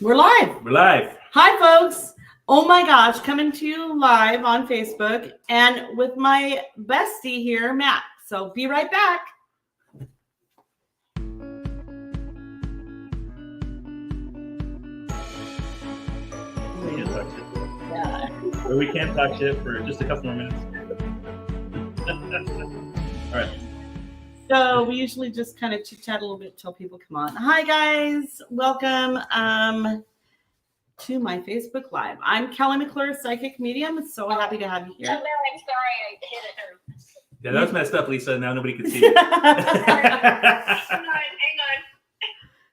We're live. We're live. Hi, folks. Oh my gosh, coming to you live on Facebook and with my bestie here, Matt. So be right back. We can't talk shit. Yeah. Or we can't talk shit for just a couple more minutes. All right. So we usually just kind of chit chat a little bit till people come on. Hi guys, welcome to my Facebook Live. I'm Kelly McClure, Psychic Medium. So happy to have you here. No, I'm sorry, I hit her. Yeah, that was messed up, Lisa. Now nobody can see you. Hang on.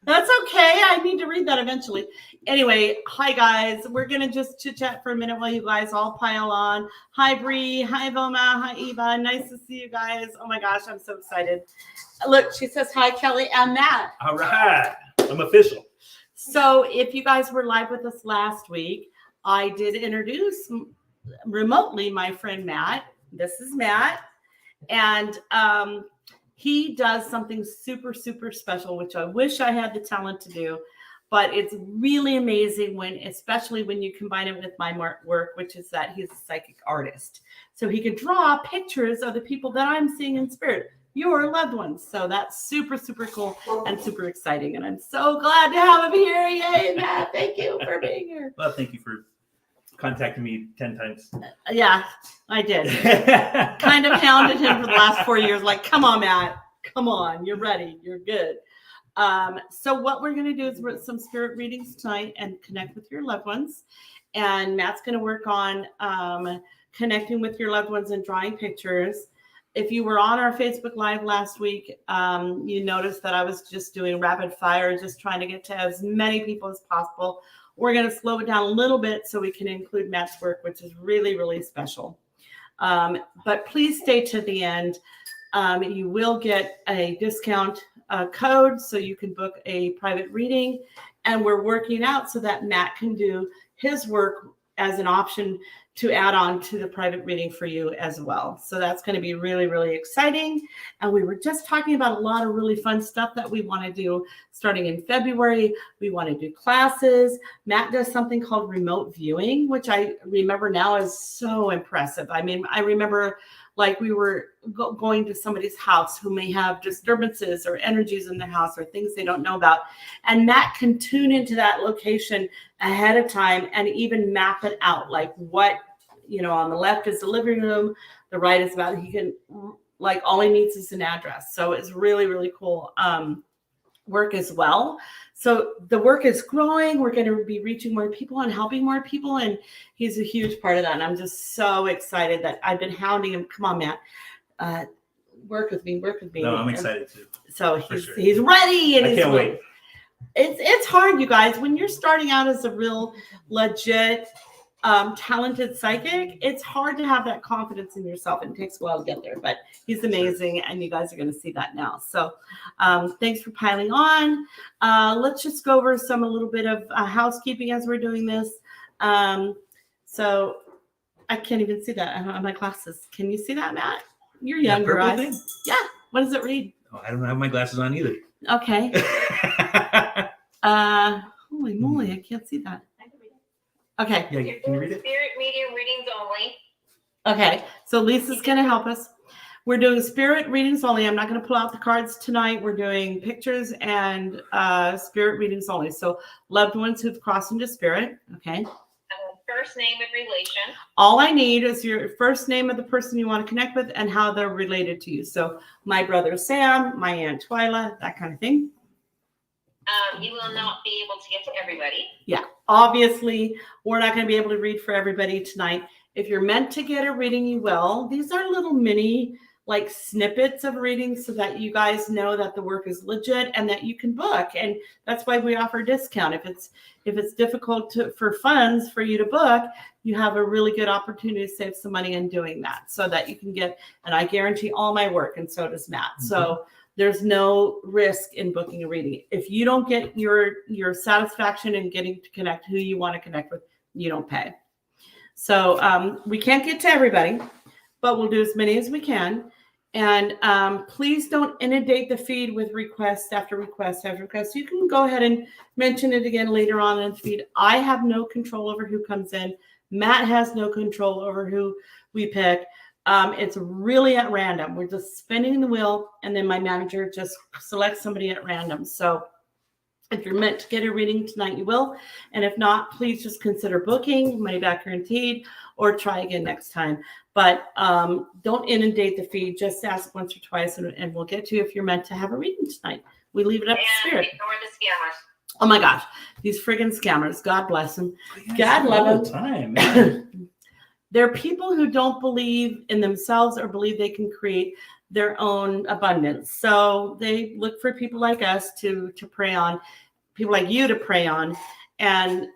That's okay. I need to read that eventually. Anyway, hi guys. We're gonna just chit chat for a minute while you guys all pile on. Hi Bree. Hi Voma. Hi Eva. Nice to see you guys. Oh my gosh, I'm so excited. Look, she says hi Kelly and Matt. All right. I'm official. So if you guys were live with us last week, I did introduce remotely my friend Matt. This is Matt. And he does something super, super special, which I wish I had the talent to do. But it's really amazing especially when you combine it with my work, which is that he's a psychic artist. So he can draw pictures of the people that I'm seeing in spirit, your loved ones. So that's super, super cool and super exciting. And I'm so glad to have him here. Yay, Matt. Thank you for being here. Well, thank you for contacting me 10 times. Yeah, I did. Kind of hounded him for the last 4 years. Like, come on, Matt. Come on. You're ready. You're good. So what we're going to do is some spirit readings tonight and connect with your loved ones. And Matt's going to work on connecting with your loved ones and drawing pictures. If you were on our Facebook Live last week, you noticed that I was just doing rapid fire, just trying to get to as many people as possible. We're going to slow it down a little bit so we can include Matt's work, which is really, really special. But please stay to the end. You will get a discount code so you can book a private reading. And we're working out so that Matt can do his work as an option to add on to the private reading for you as well. So that's going to be really, really exciting. And we were just talking about a lot of really fun stuff that we want to do starting in February. We want to do classes. Matt does something called remote viewing, which I remember now is so impressive. I mean, I remember like we were going to somebody's house who may have disturbances or energies in the house or things they don't know about. And Matt can tune into that location ahead of time and even map it out. Like what, on the left is the living room, the right is about, he can, like all he needs is an address. So it's really, really cool work as well. So the work is growing. We're going to be reaching more people and helping more people. And he's a huge part of that. And I'm just so excited that I've been hounding him. Come on, Matt. Work with me. No, I'm excited too. So he's ready. And I can't wait. It's hard, you guys. When you're starting out as a real legit talented psychic, it's hard to have that confidence in yourself. It takes a while to get there, but he's amazing, and you guys are going to see that now. So thanks for piling on. Let's just go over a little bit of housekeeping as we're doing this. So I can't even see that. I don't have my glasses. Can you see that, Matt? You're younger. Yeah. What does it read? Oh, I don't have my glasses on either. Okay. Holy moly, I can't see that. Okay. Yeah, can you read it? Spirit medium readings only. Okay, so Lisa's going to help us. We're doing spirit readings only. I'm not going to pull out the cards tonight. We're doing pictures and spirit readings only. So loved ones who've crossed into spirit. Okay. First name and relation. All I need is your first name of the person you want to connect with and how they're related to you. So my brother Sam, my Aunt Twyla, that kind of thing. You will not be able to get to everybody. Yeah, obviously, we're not going to be able to read for everybody tonight. If you're meant to get a reading, you will. These are little mini like snippets of readings so that you guys know that the work is legit and that you can book. And that's why we offer a discount. If it's difficult for funds for you to book, you have a really good opportunity to save some money in doing that so that you can get, and I guarantee all my work, and so does Matt. Mm-hmm. So there's no risk in booking a reading. If you don't get your satisfaction in getting to connect who you want to connect with, you don't pay. So we can't get to everybody, but we'll do as many as we can. And please don't inundate the feed with request after request after request. You can go ahead and mention it again later on in the feed. I have no control over who comes in. Matt has no control over who we pick. It's really at random. We're just spinning the wheel, and then my manager just selects somebody at random. So if you're meant to get a reading tonight, you will. And if not, please just consider booking, money back guaranteed, or try again next time. But don't inundate the feed. Just ask once or twice, and we'll get to you if you're meant to have a reading tonight. We leave it up to spirit. Ignore the scammers. Oh my gosh, these friggin' scammers. God bless them. God love all them. the time. Man. They're people who don't believe in themselves or believe they can create their own abundance. So they look for people like us to prey on, people like you to prey on. And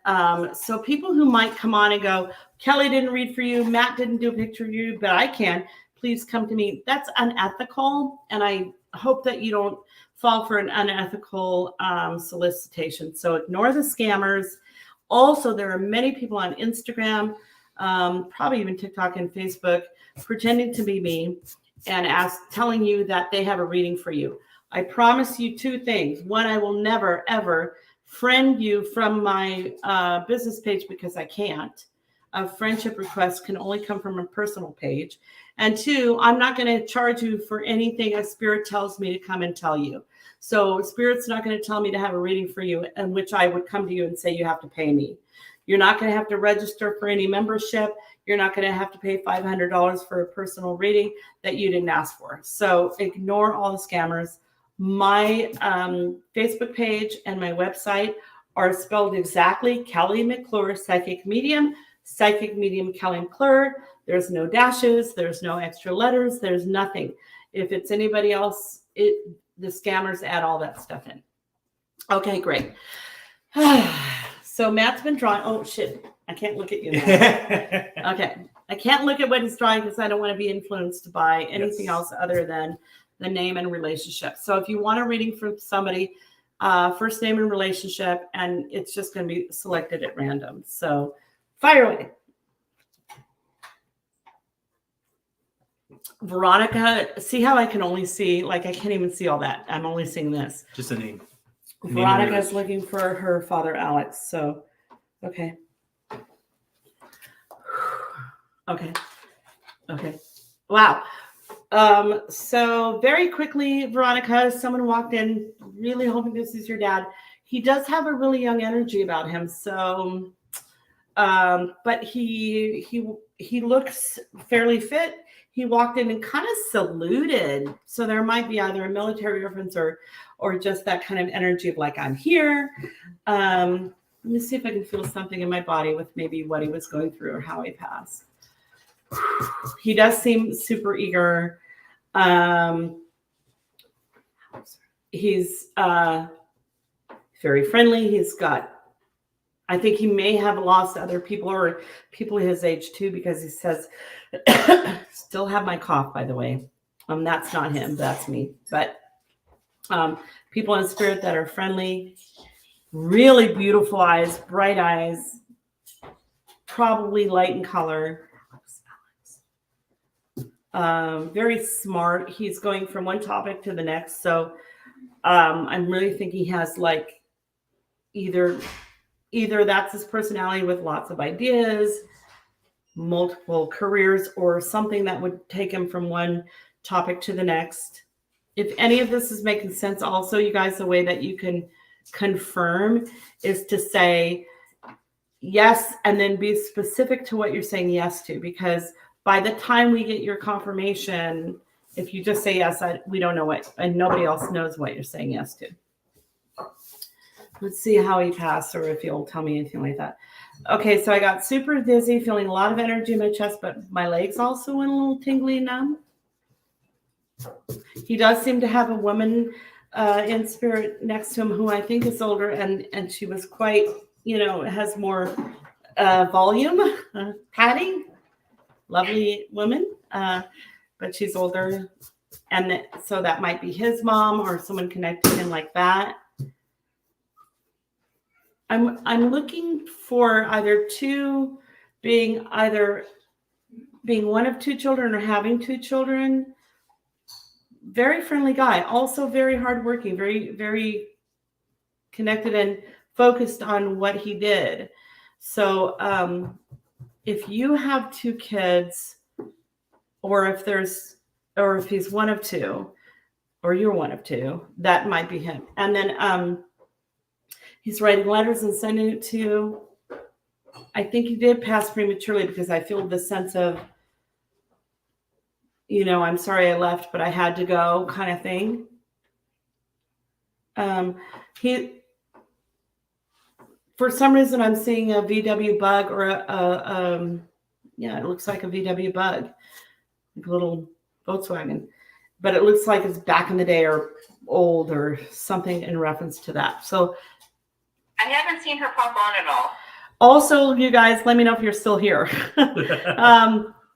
so people who might come on and go, Kelly didn't read for you, Matt didn't do a picture of you, but I can. Please come to me. That's unethical. And I hope that you don't fall for an unethical solicitation. So ignore the scammers. Also, there are many people on Instagram, probably even TikTok and Facebook, pretending to be me and telling you that they have a reading for you. I promise you two things. One, I will never, ever friend you from my business page because I can't. A friendship request can only come from a personal page. And two, I'm not going to charge you for anything a spirit tells me to come and tell you. So spirit's not going to tell me to have a reading for you, in which I would come to you and say you have to pay me. You're not going to have to register for any membership. You're not going to have to pay $500 for a personal reading that you didn't ask for. So ignore all the scammers. My Facebook page and my website are spelled exactly Kelly McClure, Psychic Medium Kelly McClure. There's no dashes. There's no extra letters. There's nothing. If it's anybody else, the scammers add all that stuff in. Okay, great. So Matt's been drawing. Oh, shit. I can't look at you now. Okay. I can't look at what he's drawing because I don't want to be influenced by anything else other than the name and relationship. So if you want a reading from somebody, first name and relationship, and it's just going to be selected at random. So fire away. Veronica, see how I can only see, like I can't even see all that. I'm only seeing this. Just a name. Veronica's looking for her father, Alex. So, okay. Okay. Wow. So very quickly, Veronica, someone walked in really hoping this is your dad. He does have a really young energy about him. So, but he looks fairly fit. He walked in and kind of saluted. So there might be either a military reference or just that kind of energy of like, I'm here. Let me see if I can feel something in my body with maybe what he was going through or how he passed. He does seem super eager. He's very friendly. I think he may have lost other people or people his age too, because he says, still have my cough, by the way. That's not him, that's me. But people in spirit that are friendly, really beautiful eyes, bright eyes, probably light in color. Very smart. He's going from one topic to the next. So I'm really thinking he has like either that's his personality with lots of ideas, multiple careers, or something that would take him from one topic to the next. If any of this is making sense, also, you guys, the way that you can confirm is to say yes and then be specific to what you're saying yes to, because by the time we get your confirmation, if you just say yes, we don't know what, and nobody else knows what you're saying yes to. Let's see how he passed, or if he'll tell me anything like that. Okay, so I got super dizzy, feeling a lot of energy in my chest, but my legs also went a little tingly numb. He does seem to have a woman in spirit next to him who I think is older, and she was quite, has more volume. Patty, lovely woman, but she's older, and so that might be his mom or someone connected to him like that. I'm looking for either being one of two children or having two children. very friendly guy, also very hardworking, very, very connected and focused on what he did. So if you have 2 kids, or if he's one of 2, or you're one of 2, that might be him. And then he's writing letters and sending it to you. I think he did pass prematurely because I feel the sense of, I'm sorry I left, but I had to go kind of thing. He, for some reason, I'm seeing a VW bug or it looks like a VW bug, like a little Volkswagen, but it looks like it's back in the day or old or something in reference to that. So I haven't seen her pop on at all. also, you guys, let me know if you're still here.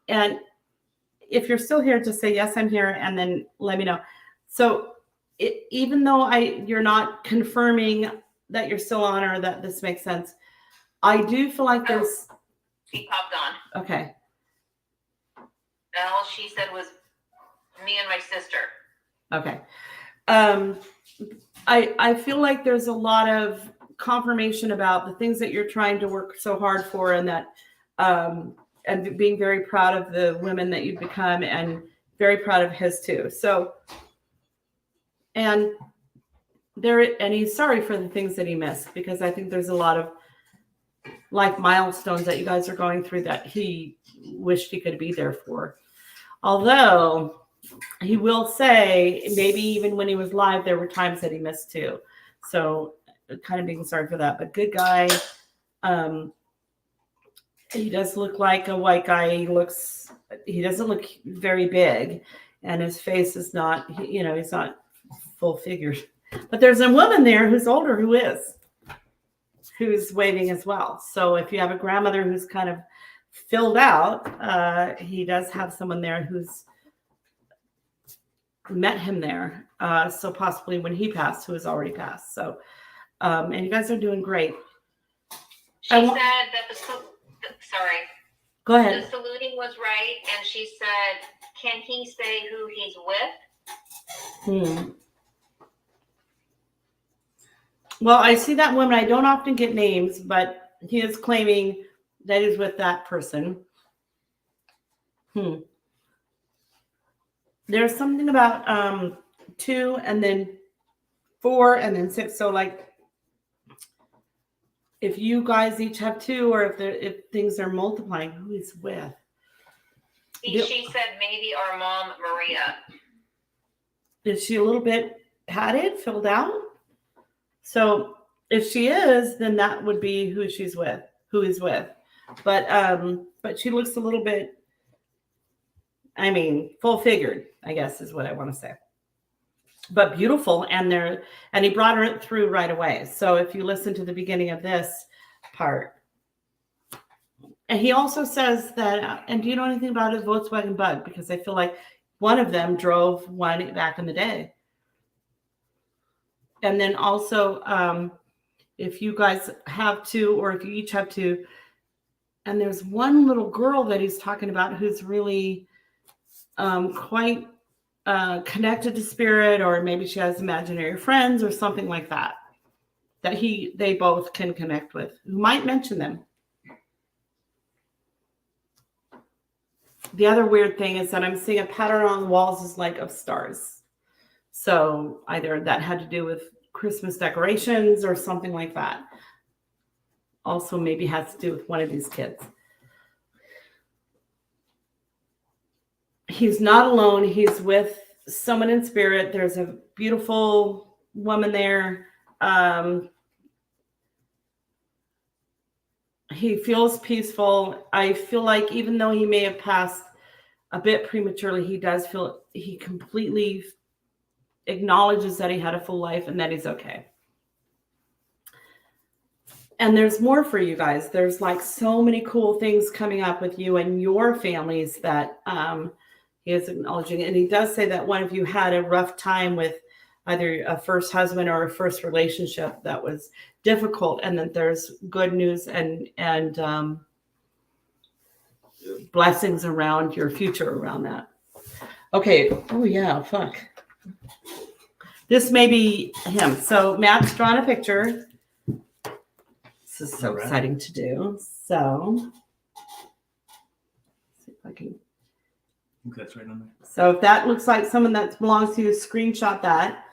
And if you're still here, just say, yes, I'm here. And then let me know. So even though you're not confirming that you're still on or that this makes sense, I do feel like there's. She popped on. Okay. And all she said was me and my sister. Okay. I feel like there's a lot of confirmation about the things that you're trying to work so hard for, and that and being very proud of the women that you've become, and very proud of his too. So and he's sorry for the things that he missed, because I think there's a lot of life milestones that you guys are going through that he wished he could be there for. Although he will say maybe even when he was live, there were times that he missed too. So kind of being sorry for that, but good guy. He does look like a white guy. He doesn't look very big, and his face is not, he's not full figured. But there's a woman there who's older who's waiting as well. So if you have a grandmother who's kind of filled out, he does have someone there who's met him there. So possibly when he passed, who has already passed. So, and you guys are doing great. She said that sorry. Go ahead. The saluting was right, and she said, can he say who he's with? Well, I see that woman. I don't often get names, but he is claiming that he's with that person. There's something about 2 and then 4 and then 6. So like, if you guys each have 2, or if things are multiplying, who he's with? She said maybe our mom, Maria. Is she a little bit padded, filled out? So if she is, then that would be who he's with. But she looks a little bit, full figured, I guess is what I want to say. But beautiful, and he brought her through right away. So if you listen to the beginning of this part, and he also says that, and do you know anything about his Volkswagen Bug? Because I feel like one of them drove one back in the day. And then also, if you guys have 2, or if you each have 2, and there's one little girl that he's talking about who's really quite connected to spirit, or maybe she has imaginary friends or something like that they both can connect with, who might mention them. The other weird thing is that I'm seeing a pattern on the walls is like of stars. So either that had to do with Christmas decorations or something like that. Also maybe has to do with one of these kids. He's not alone. He's with someone in spirit. There's a beautiful woman there. He feels peaceful. I feel like even though he may have passed a bit prematurely, he does feel he completely acknowledges that he had a full life and that he's okay. And there's more for you guys. There's like so many cool things coming up with you and your families that he is acknowledging. And he does say that one of you had a rough time with either a first husband or a first relationship that was difficult, and that there's good news and blessings around your future around that. Okay. Oh yeah, fuck. This may be him. So Matt's drawn a picture. This is so Alright. exciting to do. So, let's see if I can. I think that's right on there. So if that looks like someone that belongs to you, screenshot that.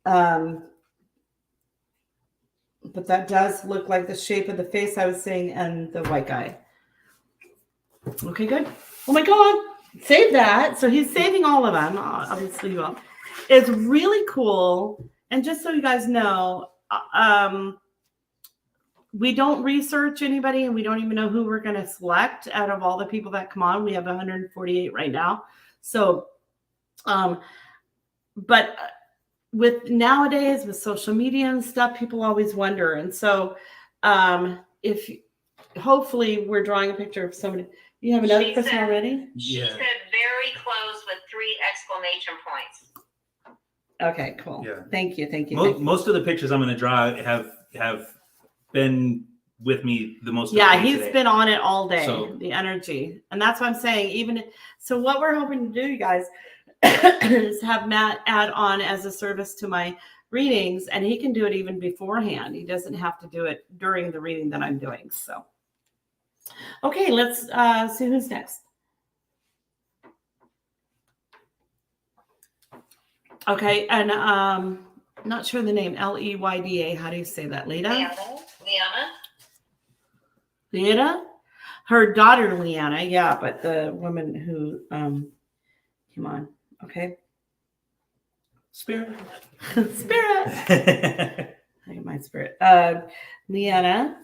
But that does look like the shape of the face I was saying and the white guy. Okay, good. Oh my God. Save that. So he's saving all of them. Obviously you won't. It's really cool. And just so you guys know, we don't research anybody and we don't even know who we're going to select out of all the people that come on. We have 148 right now. So, but with nowadays with social media and stuff, people always wonder. And so, if hopefully we're drawing a picture of somebody, you have another person already? She Yeah. said very close with 3 exclamation points. Okay, cool. Yeah. Thank you. Thank you. Thank you. Most of the pictures I'm going to draw have been with me the most. Yeah, of the day he's today. been on it all day, So- the energy. And that's what I'm saying. Even so, what we're hoping to do, you guys, is have Matt add on as a service to my readings, and he can do it even beforehand. He doesn't have to do it during the reading that I'm doing. So, okay, let's see who's next. Okay, and not sure the name. Leyda. How do you say that, Leda? Leanna? Leanna? Her daughter Leanna, yeah, but the woman who came on. Okay. Spirit. Spirit. I get my spirit. Leanna.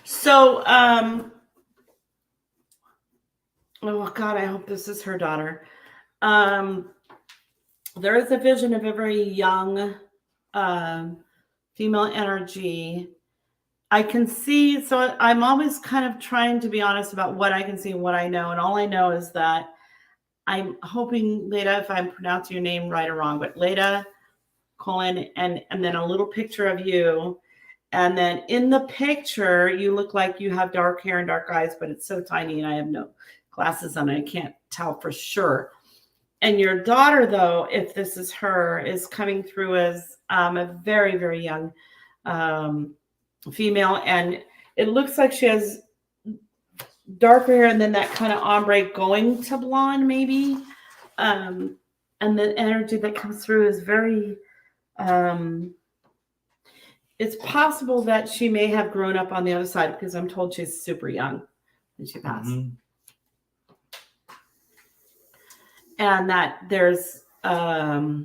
So, oh God, I hope this is her daughter. There is a vision of a very young female energy. I can see, so I'm always kind of trying to be honest about what I can see and what I know. And all I know is that I'm hoping, Leda, if I'm pronouncing your name right or wrong, but Leda, colon, and then a little picture of you. And then in the picture, you look like you have dark hair and dark eyes, but it's so tiny and I have no glasses on. I can't tell for sure. And your daughter, though, if this is her, is coming through as a very, very young female. And it looks like she has darker hair and then that kind of ombre going to blonde, maybe. And the energy that comes through is very... it's possible that she may have grown up on the other side because I'm told she's super young when she passed. Mm-hmm. And that there's a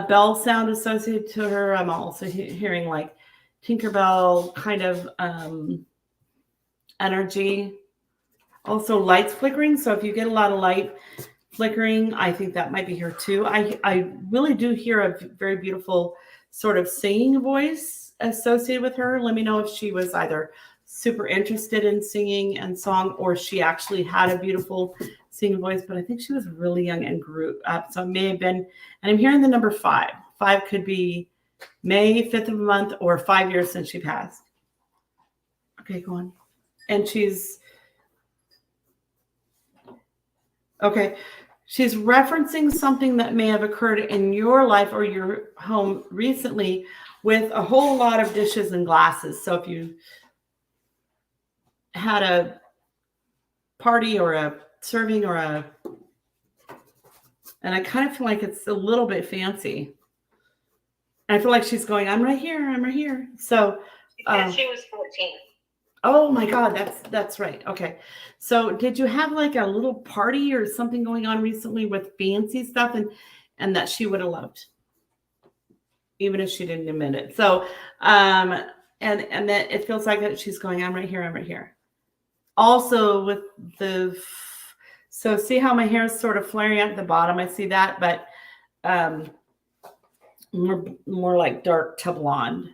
bell sound associated to her. I'm also hearing like Tinkerbell kind of energy. Also lights flickering. So if you get a lot of light flickering, I think that might be here too. I really do hear a very beautiful sort of singing voice associated with her. Let me know if she was either super interested in singing and song or she actually had a beautiful singing voice, but I think she was really young and grew up. So it may have been, and I'm hearing the number 5. 5 could be May 5th of a month or 5 years since she passed. Okay, go on. And she's referencing something that may have occurred in your life or your home recently with a whole lot of dishes and glasses. So if you had a party or a serving or and I kind of feel like it's a little bit fancy. I feel like she's going, I'm right here. So She said she was 14. oh my God, that's right. Okay. So did you have like a little party or something going on recently with fancy stuff and that she would have loved, even if she didn't admit it? So, and that it feels like that she's going, I'm right here. Also with so see how my hair is sort of flaring out at the bottom. I see that, but more like dark to blonde.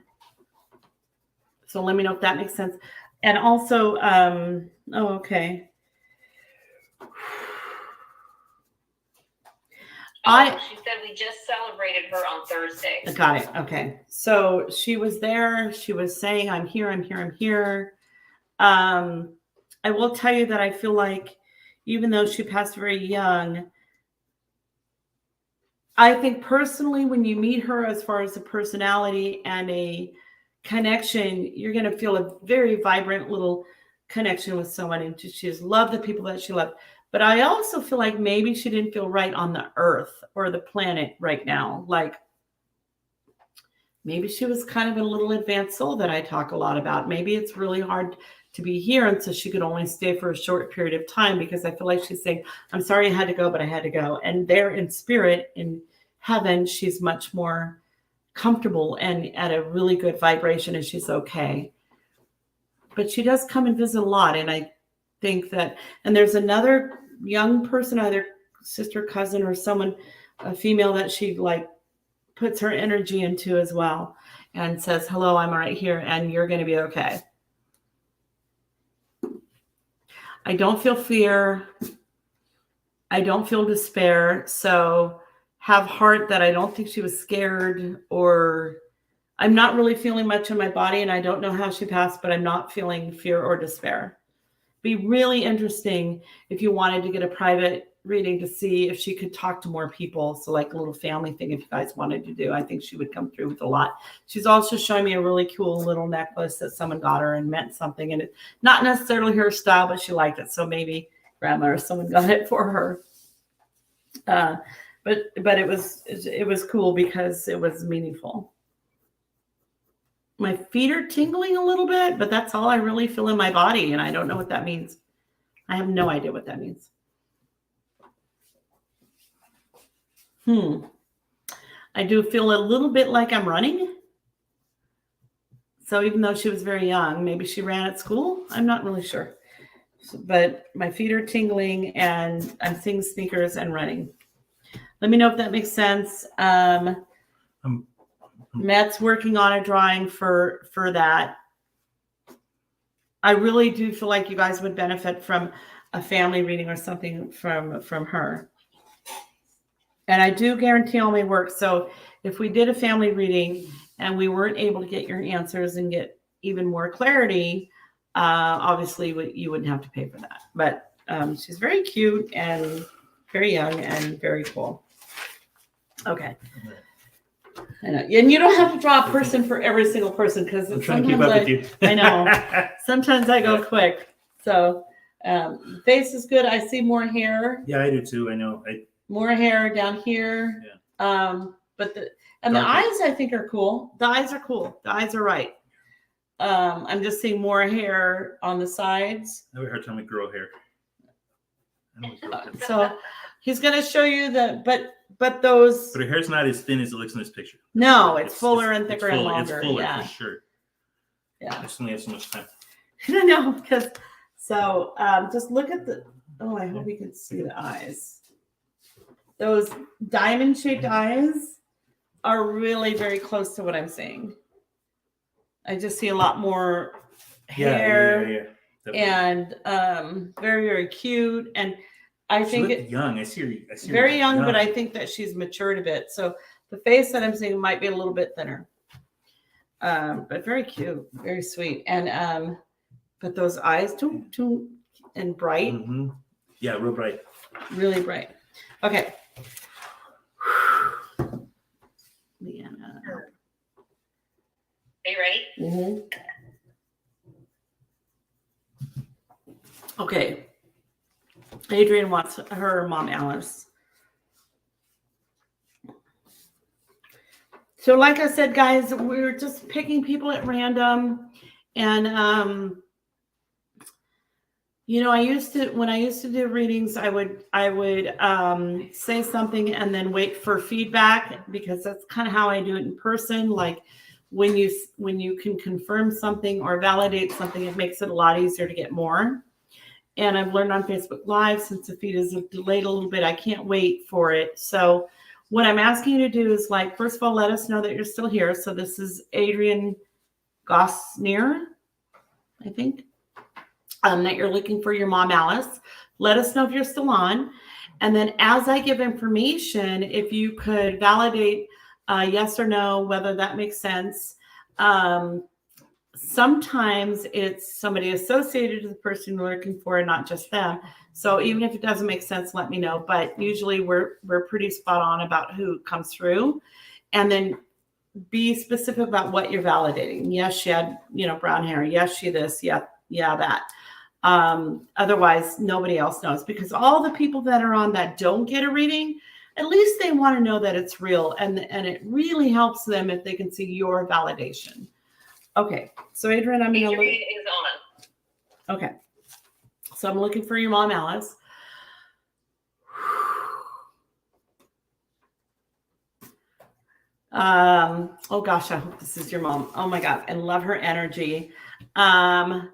So let me know if that makes sense. And also, okay. She said we just celebrated her on Thursday. Got it. Okay. So she was there. She was saying, I'm here, I'm here, I'm here. I will tell you that I feel like even though she passed very young, I think personally, when you meet her as far as a personality and a connection, you're going to feel a very vibrant little connection with someone. And she just loved the people that she loved. But I also feel like maybe she didn't feel right on the earth or the planet right now. Like maybe she was kind of a little advanced soul that I talk a lot about. Maybe it's really hard to be here. And so she could only stay for a short period of time because I feel like she's saying, I'm sorry I had to go, but I had to go. And there in spirit, in heaven, she's much more comfortable and at a really good vibration and she's okay. But she does come and visit a lot. And I think that, and there's another young person, either sister, cousin, or someone, a female that she like puts her energy into as well and says, hello, I'm right here and you're going to be okay. I don't feel fear. I don't feel despair. So have heart that I don't think she was scared, or I'm not really feeling much in my body and I don't know how she passed, but I'm not feeling fear or despair. Be really interesting if you wanted to get a private reading to see if she could talk to more people. So like a little family thing, if you guys wanted to do, I think she would come through with a lot. She's also showing me a really cool little necklace that someone got her and meant something. And it's not necessarily her style, but she liked it. So maybe grandma or someone got it for her. But it was cool because it was meaningful. My feet are tingling a little bit, but that's all I really feel in my body. And I don't know what that means. I have no idea what that means. I do feel a little bit like I'm running. So even though she was very young, maybe she ran at school. I'm not really sure. But my feet are tingling and I'm seeing sneakers and running. Let me know if that makes sense. Matt's working on a drawing for that. I really do feel like you guys would benefit from a family reading or something from her. And I do guarantee all my work. So if we did a family reading and we weren't able to get your answers and get even more clarity, obviously you wouldn't have to pay for that. But she's very cute and very young and very cool. Okay. I know. And you don't have to draw a person for every single person because I'm trying to keep up with you. I know. Sometimes I go quick. So face is good. I see more hair. Yeah, I do too. I know. More hair down here. Yeah. But the eyes I think are cool. The eyes are cool. The eyes are right. I'm just seeing more hair on the sides. I have a hard time with girl hair. So he's gonna show you but those. But her hair's not as thin as it looks in this picture. No, it's fuller and thicker and longer. It's fuller yeah. for sure. Yeah. I just only have so much time. I know, because so just look at the. Oh, I hope you can see the eyes. Those diamond-shaped eyes are really very close to what I'm seeing. I just see a lot more hair and very, very cute. And I think it's young. I see her very young, but I think that she's matured a bit. So the face that I'm seeing might be a little bit thinner. But very cute, very sweet. And but those eyes too and bright. Mm-hmm. Yeah, real bright. Really bright. Okay. Leanna. Are you ready? Mm-hmm. Okay. Adrian wants her mom, Alice. So like I said, guys, we're just picking people at random. And, you know, when I used to do readings, I would say something and then wait for feedback, because that's kind of how I do it in person. Like when you can confirm something or validate something, it makes it a lot easier to get more. And I've learned on Facebook Live, since the feed is delayed a little bit, I can't wait for it. So what I'm asking you to do is, like, first of all, let us know that you're still here. So this is Adrian Gosnier, I think, that you're looking for your mom, Alice. Let us know if you're still on. And then as I give information, if you could validate yes or no, whether that makes sense. Sometimes it's somebody associated to the person you're looking for and not just them. So even if it doesn't make sense, let me know. But usually we're pretty spot on about who comes through. And then be specific about what you're validating. Yes, she had, brown hair. Yes, she this. Yeah, that. Otherwise, nobody else knows, because all the people that are on that don't get a reading, at least they want to know that it's real. And it really helps them if they can see your validation. Okay. So Adrian, I'm going to look. Adrian is on. Okay. So I'm looking for your mom, Alice. Oh gosh, I hope this is your mom. Oh my God. I love her energy. The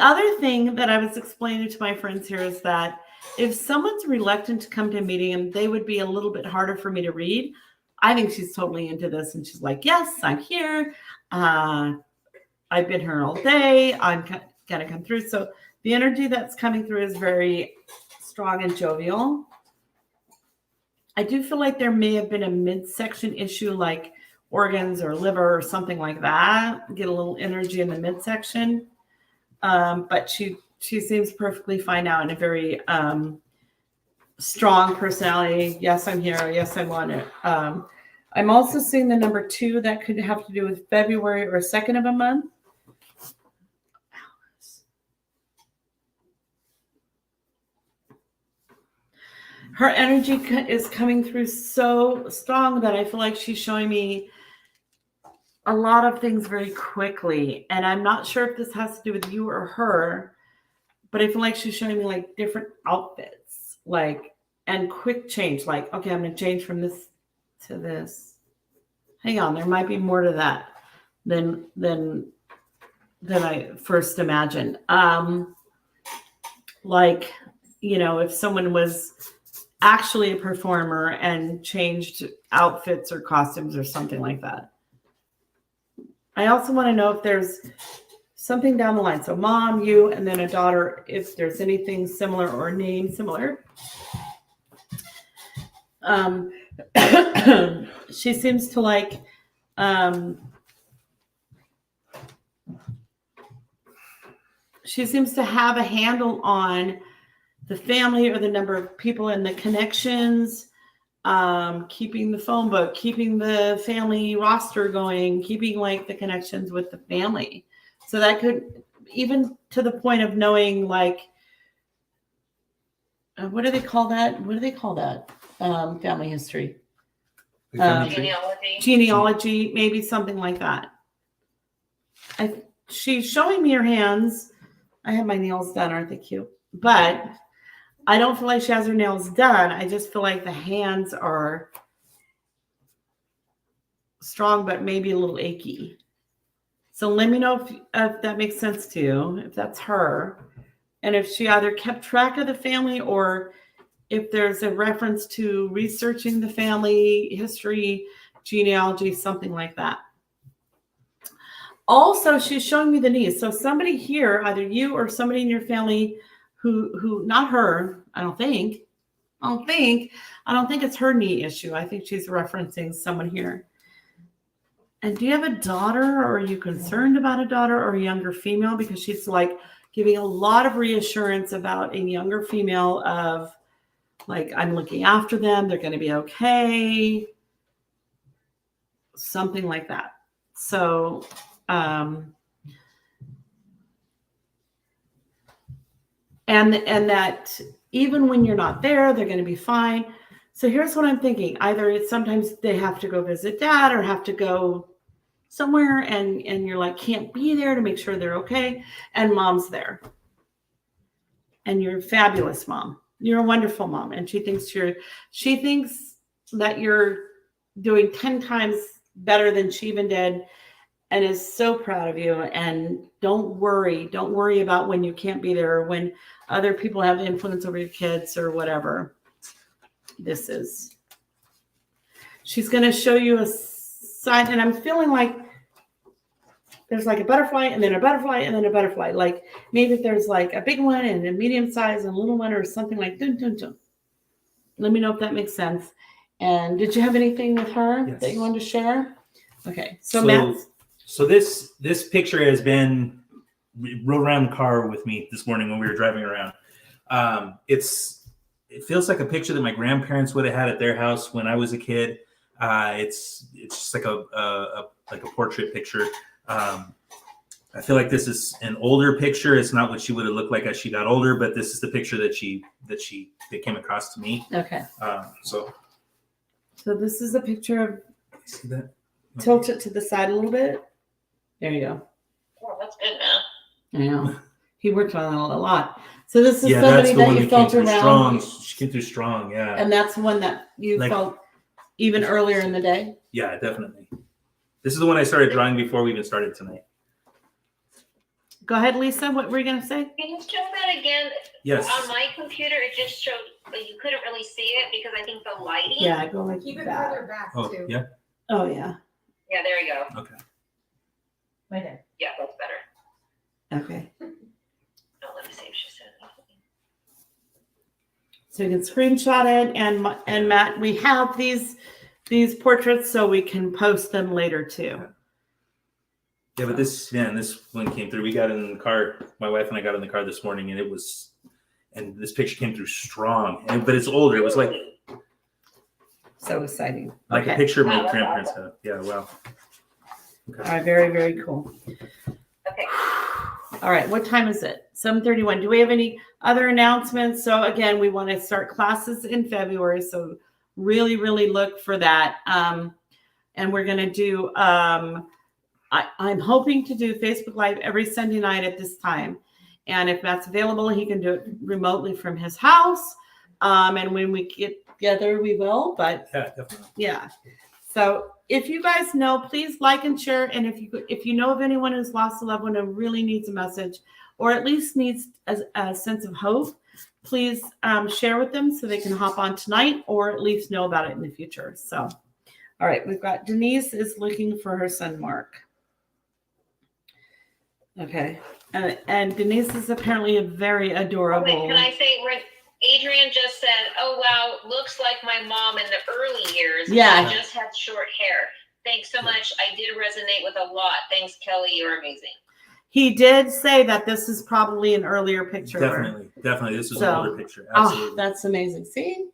other thing that I was explaining to my friends here is that if someone's reluctant to come to a meeting, they would be a little bit harder for me to read. I think she's totally into this, and she's like, yes, I'm here. I've been here all day. I'm going to come through. So the energy that's coming through is very strong and jovial. I do feel like there may have been a midsection issue, like organs or liver or something like that. Get a little energy in the midsection. But she seems perfectly fine now, and a very strong personality. Yes, I'm here. Yes, I want it. I'm also seeing the number 2 that could have to do with February or 2nd of a month. Her energy is coming through so strong that I feel like she's showing me a lot of things very quickly. And I'm not sure if this has to do with you or her, but I feel like she's showing me like different outfits, like, and quick change. Like, okay, I'm going to change from this to this. Hang on. There might be more to that than I first imagined. Like, if someone was actually a performer and changed outfits or costumes or something like that. I also want to know if there's something down the line. So mom, you, and then a daughter, if there's anything similar or name similar. She seems to like, she seems to have a handle on the family or the number of people and the connections, keeping the phone book, keeping the family roster going, keeping like the connections with the family. So that could, even to the point of knowing, like, what do they call that? Family history. Genealogy, maybe something like that. She's showing me her hands. I have my nails done. Aren't they cute? But I don't feel like she has her nails done. I just feel like the hands are strong, but maybe a little achy. So let me know if that makes sense to you, if that's her. And if she either kept track of the family or if there's a reference to researching the family history, genealogy, something like that. Also, she's showing me the knees. So somebody here, either you or somebody in your family who not her, I don't think it's her knee issue. I think she's referencing someone here. And do you have a daughter, or are you concerned about a daughter or a younger female? Because she's like giving a lot of reassurance about a younger female of like, I'm looking after them. They're going to be okay. Something like that. So, and that even when you're not there, they're going to be fine. So here's what I'm thinking. Either it's sometimes they have to go visit dad or have to go somewhere and you're like, can't be there to make sure they're okay. And mom's there. And you're a fabulous mom. You're a wonderful mom. And she thinks that you're doing 10 times better than she even did, and is so proud of you. And don't worry about when you can't be there or when other people have influence over your kids or whatever. She's going to show you a sign, and I'm feeling like there's like a butterfly and then a butterfly and then a butterfly. Like maybe if there's like a big one and a medium size and a little one or something like dun, dun, dun. Let me know if that makes sense. And did you have anything with her Yes. that you wanted to share? Okay. So Matt. So this picture has been rode around the car with me this morning when we were driving around. It feels like a picture that my grandparents would have had at their house when I was a kid. It's just like a portrait picture. I feel like this is an older picture. It's not what she would have looked like as she got older, but this is the picture that came across to me. Okay. So this is a picture of. See that? Tilt it to the side a little bit. There you go. Oh, that's good, man. I know. He worked on it a lot. So this is Yeah, somebody that's the that one you that felt came through around. strong. She came through strong, yeah. And that's the one that you Like- felt even earlier in the day? Yeah, definitely. This is the one I started drawing before we even started tonight. Go ahead, Lisa. What were you going to say? Can you show that again? Yes. On my computer, it just showed, but you couldn't really see it because I think the lighting. Yeah, go like Keep it that. further back Oh, too. yeah. Oh, yeah. Yeah, there you go. Okay. Right there. Yeah, that's better. Okay. No, let me see if she said anything. So you can screenshot it. And Matt, we have these portraits so we can post them later too. Yeah, but this one came through. We got in the car. My wife and I got in the car this morning, and this picture came through strong. But it's older. It was like So exciting. a Okay. picture my Wow, that's grandparents awesome. had. Yeah, wow. All right. Very, very cool. Okay. All right. What time is it? 7:31. Do we have any other announcements? So again, we want to start classes in February. So really, really look for that. And we're going to do, I'm hoping to do Facebook Live every Sunday night at this time. And if Matt's available, he can do it remotely from his house. And when we get together, we will. But Yeah, definitely. yeah. So if you guys know, please like and share. And if you know of anyone who's lost a loved one and really needs a message, or at least needs a sense of hope, please share with them so they can hop on tonight or at least know about it in the future. So, all right, we've got Denise is looking for her son, Mark. Okay. And Denise is apparently a very adorable. Wait, can I say, Adrian just said, oh, wow, looks like my mom in the early years. Yeah. She just had short hair. Thanks so much. I did resonate with a lot. Thanks, Kelly. You're amazing. He did say that this is probably an earlier picture. Definitely. This is So- an older picture. Oh, Absolutely. that's amazing. See?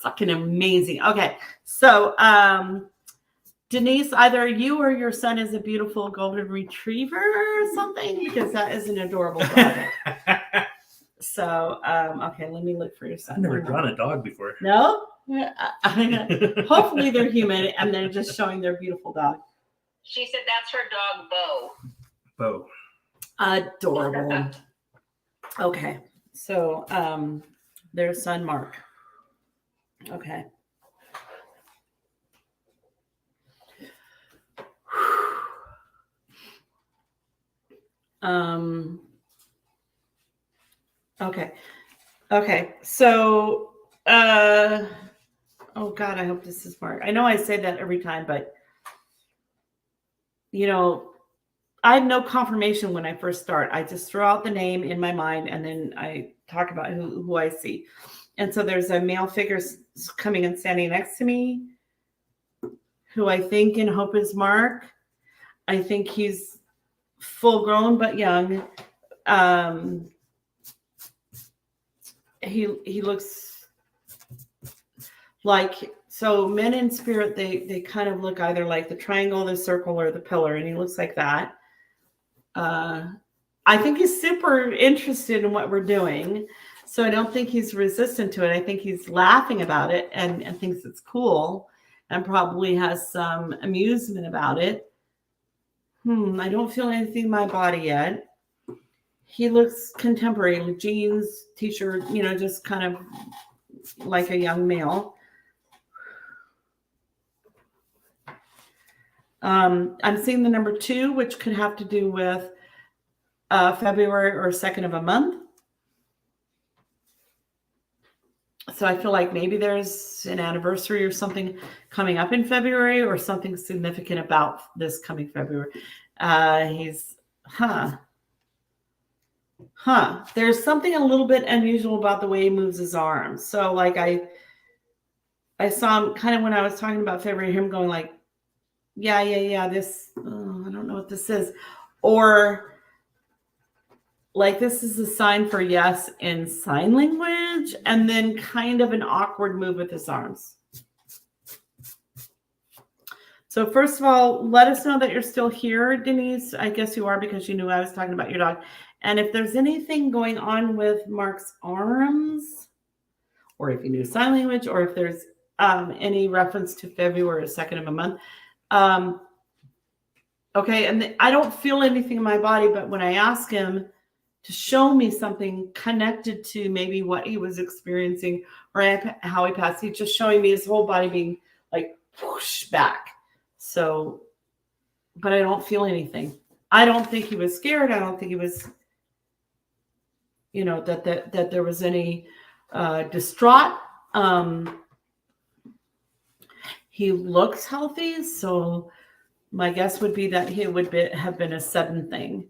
Fucking amazing. Okay. So, Denise, either you or your son is a beautiful golden retriever or something, because that is an adorable dog. So, okay, let me look for your son. I've never drawn a dog before. No? Hopefully they're human and they're just showing their beautiful dog. She said that's her dog, Bo. Bo. Adorable. Okay. So, their son, Mark. Okay. Okay. Okay. So, oh God, I hope this is Mark. I know I say that every time, but I have no confirmation when I first start. I just throw out the name in my mind and then I talk about who I see. And so there's a male figure coming and standing next to me who I think and hope is Mark. I think he's full grown but young. He looks like, so men in spirit, they kind of look either like the triangle, the circle, or the pillar, and he looks like that. I think he's super interested in what we're doing. So I don't think he's resistant to it. I think he's laughing about it and thinks it's cool and probably has some amusement about it. I don't feel anything in my body yet. He looks contemporary, jeans, t-shirt, just kind of like a young male. I'm seeing the number 2, which could have to do with February or 2nd of a month. So I feel like maybe there's an anniversary or something coming up in February, or something significant about this coming February. He's, There's something a little bit unusual about the way he moves his arms. So like I saw him kind of when I was talking about February, him going like, yeah, this, I don't know what this is. Or like this is a sign for yes in sign language, and then kind of an awkward move with his arms. So first of all, let us know that you're still here, Denise. I guess you are, because you knew I was talking about your dog. And if there's anything going on with Mark's arms, or if you knew sign language, or if there's any reference to February 2nd of a month. Okay, and I don't feel anything in my body, but when I ask him to show me something connected to maybe what he was experiencing or how he passed, he's just showing me his whole body being like whoosh back. So, but I don't feel anything. I don't think he was scared. I don't think he was, that there was any distraught. He looks healthy, so my guess would be that he would have been a sudden thing.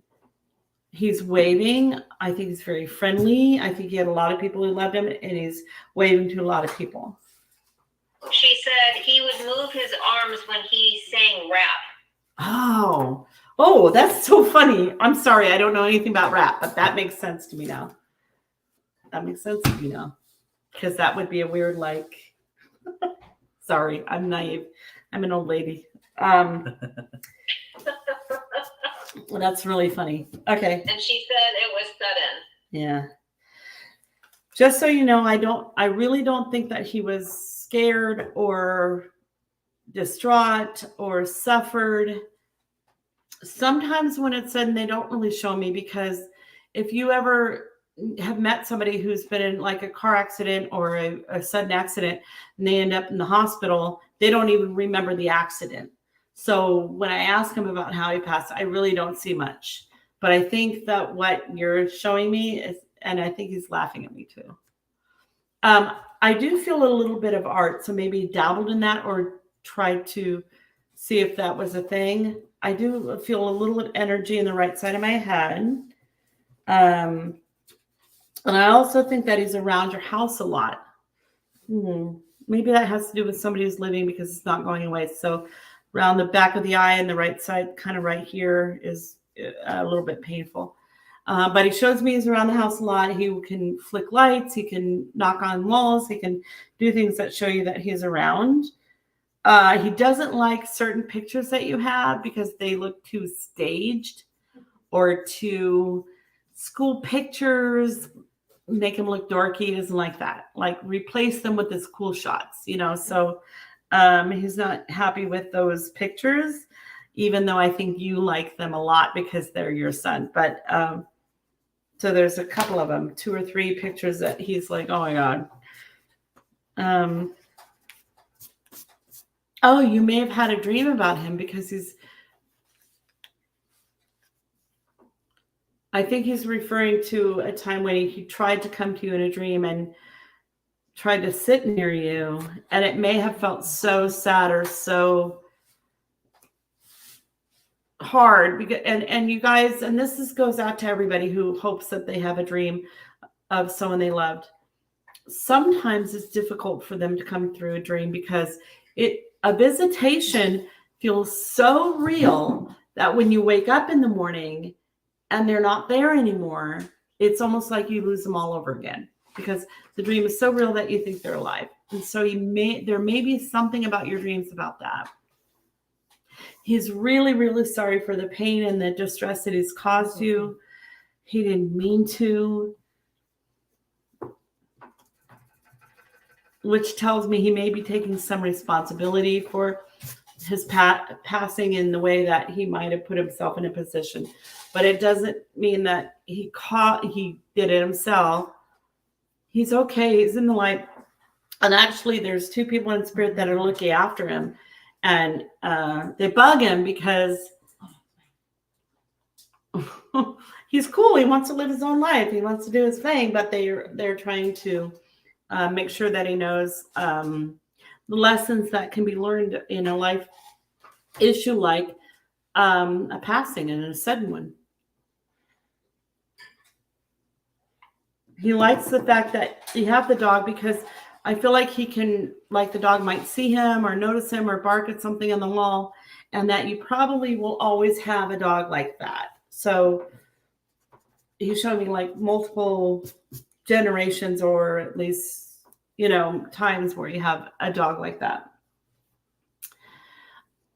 He's waving. I think he's very friendly. I think he had a lot of people who loved him, and he's waving to a lot of people. She said he would move his arms when he sang rap. Oh, that's so funny. I'm sorry, I don't know anything about rap, but that makes sense to me now. Because that would be a weird, like, sorry, I'm naive. I'm an old lady. Well, that's really funny. Okay. And she said it was sudden. Yeah. Just so you know, I really don't think that he was scared or distraught or suffered. Sometimes when it's sudden, they don't really show me, because if you ever have met somebody who's been in like a car accident or a sudden accident and they end up in the hospital, they don't even remember the accident. So when I ask him about how he passed, I really don't see much. But I think that what you're showing me is, and I think he's laughing at me too. I do feel a little bit of art, so maybe dabbled in that or tried to see if that was a thing. I do feel a little energy in the right side of my head. And I also think that he's around your house a lot. Maybe that has to do with somebody who's living, because it's not going away. So around the back of the eye and the right side, kind of right here, is a little bit painful. But he shows me he's around the house a lot. He can flick lights. He can knock on walls. He can do things that show you that he's around. He doesn't like certain pictures that you have because they look too staged or too school pictures, make him look dorky. He doesn't like that. Like, replace them with his cool shots, So he's not happy with those pictures, even though I think you like them a lot because they're your son. But so there's a couple of them, 2 or 3 pictures that he's like, oh my God. Oh, you may have had a dream about him, because I think he's referring to a time when he tried to come to you in a dream and tried to sit near you, and it may have felt so sad or so hard, because and you guys, and this goes out to everybody who hopes that they have a dream of someone they loved. Sometimes it's difficult for them to come through a dream, because a visitation feels so real that when you wake up in the morning and they're not there anymore, it's almost like you lose them all over again, because the dream is so real that you think they're alive. And so there may be something about your dreams about that. He's really, really sorry for the pain and the distress that he's caused you. He didn't mean to, which tells me he may be taking some responsibility for his passing in the way that he might have put himself in a position. But it doesn't mean that he did it himself. He's okay. He's in the light. And actually, there's 2 people in spirit that are looking after him. And they bug him because he's cool. He wants to live his own life. He wants to do his thing. But they're trying to Make sure that he knows the lessons that can be learned in a life issue like a passing and a sudden one. He likes the fact that you have the dog because I feel like he can, like the dog might see him or notice him or bark at something on the wall, and that you probably will always have a dog like that. So he showed me like multiple generations or at least, times where you have a dog like that.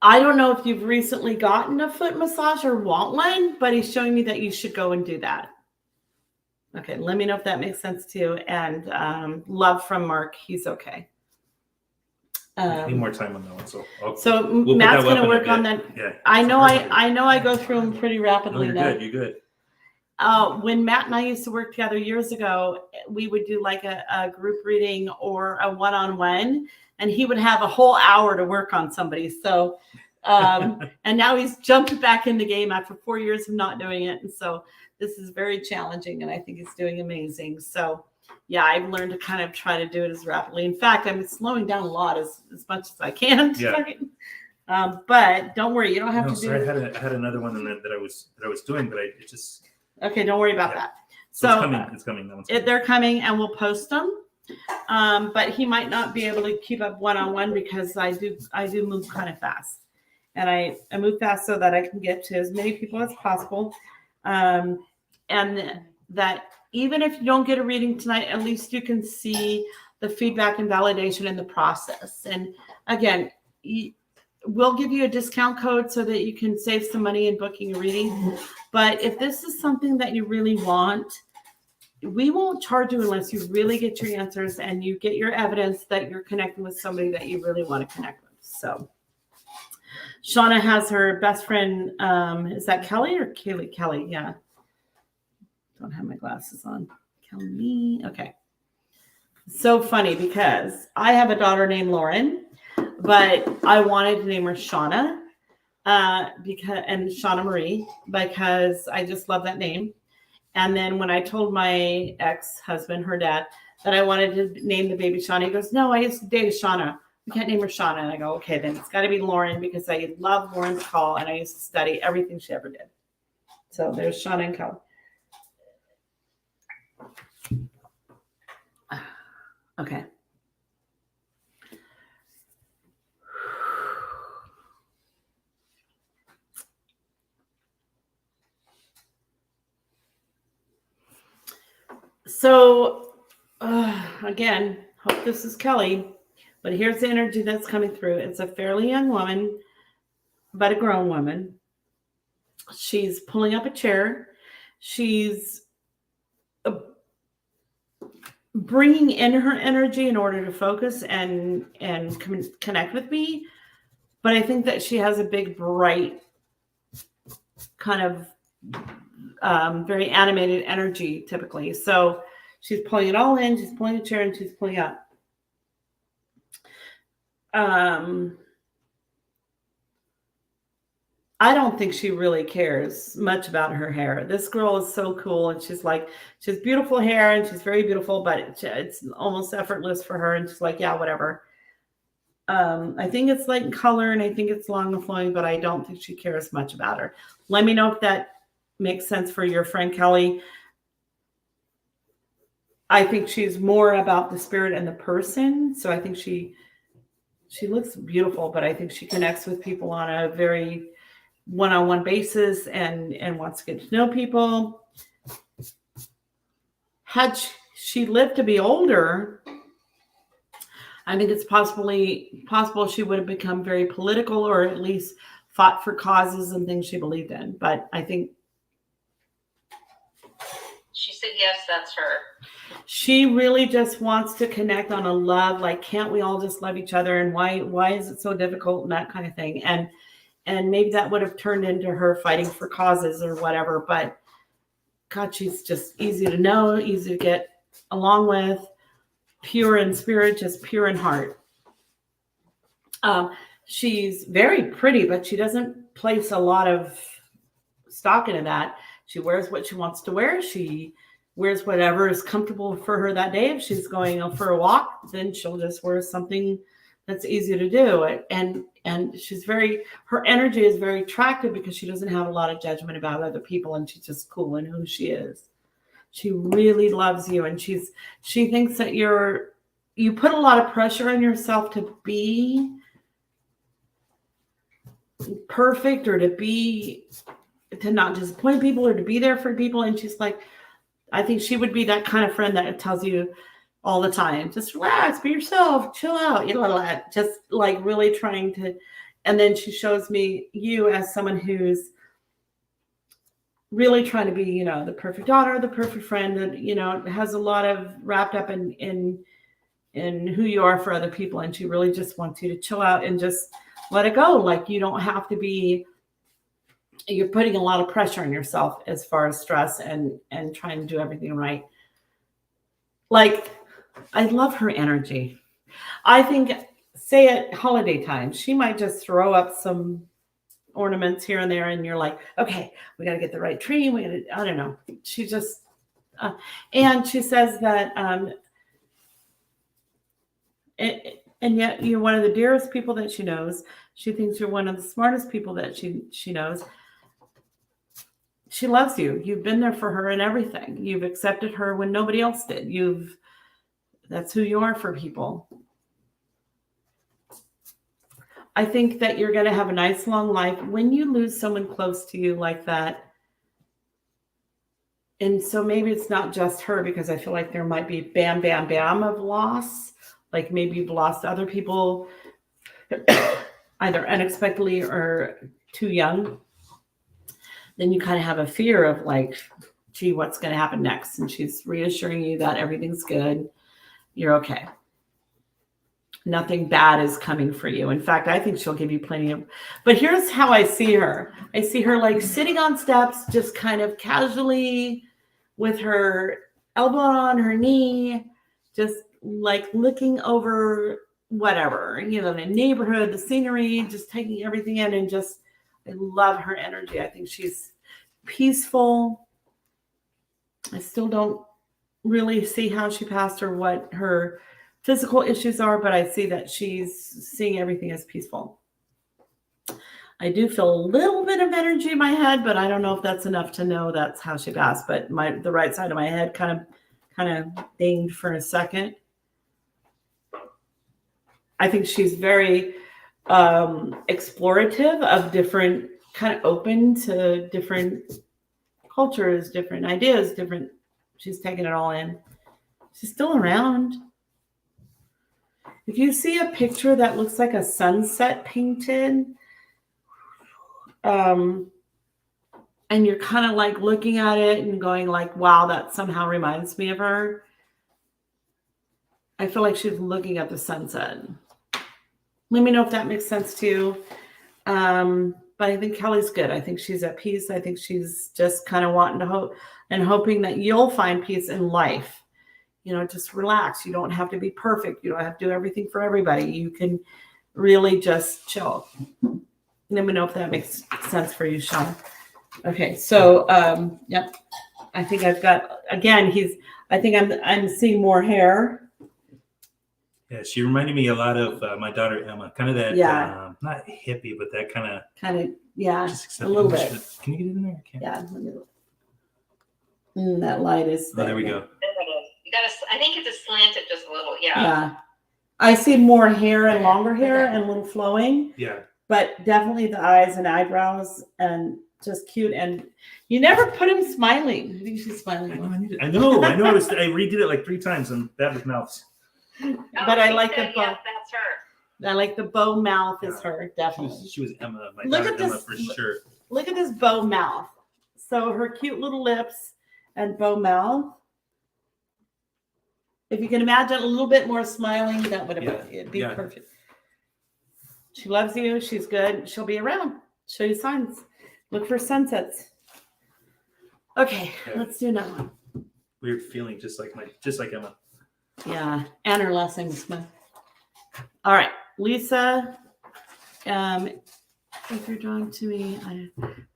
I don't know if you've recently gotten a foot massage or want one, but he's showing me that you should go and do that. Okay, let me know if that makes sense to you. And love from Mark. He's okay. I need more time on that one. So So Matt's going to work on that. Yeah. I know I go through them pretty No, rapidly. you're good. You're good. When Matt and I used to work together years ago, we would do like a group reading or a one-on-one, and he would have a whole hour to work on somebody. So, and now he's jumped back in the game after 4 years of not doing it. And so this is very challenging, and I think he's doing amazing. So yeah, I've learned to kind of try to do it as rapidly. In fact, I'm slowing down a lot as much as I can. Yeah. But don't worry, you don't have to do. Sorry, I had another one that I was doing, but it just. Okay, don't worry about that. So So it's coming. It's coming. That one's coming. they're coming, and we'll post them. But he might not be able to keep up one-on-one because I do move kind of fast, and I move fast so that I can get to as many people as possible. And that even if you don't get a reading tonight, at least you can see the feedback and validation in the process. And again, we'll give you a discount code so that you can save some money in booking a reading. But if this is something that you really want, we won't charge you unless you really get your answers and you get your evidence that you're connecting with somebody that you really want to connect with. So Shauna has her best friend. Is that Kelly or Kaylee? Kelly, yeah. Don't have my glasses on. Kelly, okay. So funny because I have a daughter named Lauren, but I wanted to name her Shauna and Shauna Marie because I just love that name. And then when I told my ex-husband, her dad, that I wanted to name the baby Shauna, he goes, "No, I used to date Shauna. We can't name her Shauna." And I go, "Okay, then it's got to be Lauren because I love Lauren's call and I used to study everything she ever did." So there's Shauna and Kelly. Okay. So again, hope this is Kelly, but here's the energy that's coming through. It's a fairly young woman, but a grown woman. She's pulling up a chair. She's bringing in her energy in order to focus and connect with me. But I think that she has a big, bright, kind of very animated energy typically. So she's pulling it all in. She's pulling a chair and she's pulling up. I don't think she really cares much about her hair. This girl is so cool, and she has beautiful hair, and she's very beautiful, but it's almost effortless for her. And she's like, yeah, whatever. I think it's light in color, and I think it's long and flowing, but I don't think she cares much about her. Let me know if that makes sense for your friend Kelly. I think she's more about the spirit and the person. So I think she looks beautiful, but I think she connects with people on a very one-on-one basis and wants to get to know people. Had she lived to be older, I think it's possible she would have become very political or at least fought for causes and things she believed in. But I think she said, yes, that's her. She really just wants to connect on a love, like, can't we all just love each other? And why is it so difficult and that kind of thing. And maybe that would have turned into her fighting for causes or whatever. But God, she's just easy to know, easy to get along with, pure in spirit, just pure in heart. She's very pretty, but she doesn't place a lot of stock into that. She wears what she wants to wear. She wears whatever is comfortable for her that day. If she's going for a walk, then she'll just wear something that's easy to do. And she's her energy is very attractive because she doesn't have a lot of judgment about other people, and she's just cool in who she is. She really loves you, and she thinks that you put a lot of pressure on yourself to be perfect or to not disappoint people or to be there for people. And she's like, I think she would be that kind of friend that tells you all the time, just relax, be yourself, chill out, just like really trying to. And then she shows me you as someone who's really trying to be, the perfect daughter, the perfect friend that, has a lot of wrapped up in who you are for other people. And she really just wants you to chill out and just let it go. Like, you don't have to be, you're putting a lot of pressure on yourself as far as stress and trying to do everything right. Like, I love her energy. I think, say at holiday time, she might just throw up some ornaments here and there, and you're like, okay, we got to get the right tree. I don't know. She just, and she says that, and yet you're one of the dearest people that she knows. She thinks you're one of the smartest people that she knows. She loves you. You've been there for her in everything. You've accepted her when nobody else did. That's who you are for people. I think that you're going to have a nice long life when you lose someone close to you like that. And so maybe it's not just her, because I feel like there might be bam, bam, bam of loss. Like maybe you've lost other people either unexpectedly or too young. Then you kind of have a fear of like, gee, what's going to happen next? And she's reassuring you that everything's good. You're okay. Nothing bad is coming for you. In fact, I think she'll give you plenty of, but here's how I see her. I see her like sitting on steps, just kind of casually with her elbow on her knee, just like looking over whatever, the neighborhood, the scenery, just taking everything in, and just, I love her energy. I think she's peaceful. I still don't really see how she passed or what her physical issues are, but I see that she's seeing everything as peaceful. I do feel a little bit of energy in my head, but I don't know if that's enough to know that's how she passed. But the right side of my head kind of dinged for a second. I think she's very explorative of different, kind of open to different cultures, different ideas, she's taking it all in. She's still around. If you see a picture that looks like a sunset painted, and you're kind of like looking at it and going like, wow, that somehow reminds me of her. I feel like she's looking at the sunset. Let me know if that makes sense to you. But I think Kelly's good. I think she's at peace. I think she's just kind of wanting to hope and hoping that you'll find peace in life. Just relax. You don't have to be perfect. You don't have to do everything for everybody. You can really just chill. Let me know if that makes sense for you, Sean. Okay, so yep. I think I've got, again, I think I'm seeing more hair. Yeah, she reminded me a lot of my daughter Emma, kind of that, not hippie, but that kind of, yeah, a little bit. Can you get in there? Yeah, that light is there. Oh, there we go. You gotta, I think it's a slant it just a little, Yeah, I see more hair and longer hair and a little flowing. Yeah, but definitely the eyes and eyebrows and just cute. And you never put him smiling. I think she's smiling. I know. I redid it like 3 times and that was mouths. But I like the bow. Yes, that's her. I like the bow mouth is her, definitely. She was Emma, my Look daughter at Emma this, for sure. Look at this bow mouth. So her cute little lips and bow mouth. If you can imagine a little bit more smiling, that would have be perfect. She loves you. She's good. She'll be around. Show you signs. Look for sunsets. Okay, let's do another one. Weird feeling, just like Emma. Yeah, and her last name is Smith. All right, Lisa. If you're drawn to me,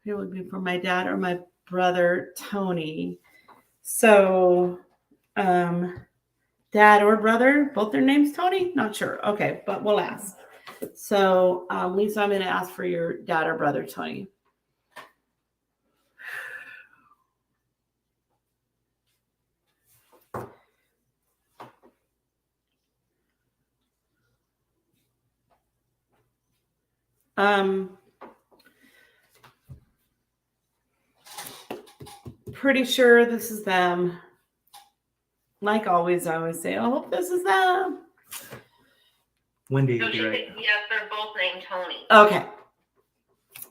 it would be for my dad or my brother Tony. So, dad or brother, both their names Tony? Not sure. Okay, but we'll ask. So, Lisa, I'm going to ask for your dad or brother, Tony. Pretty sure this is them. Like always, I always say, I hope this is them. Wendy, So she you're said, right. yes, they're both named Tony. Okay.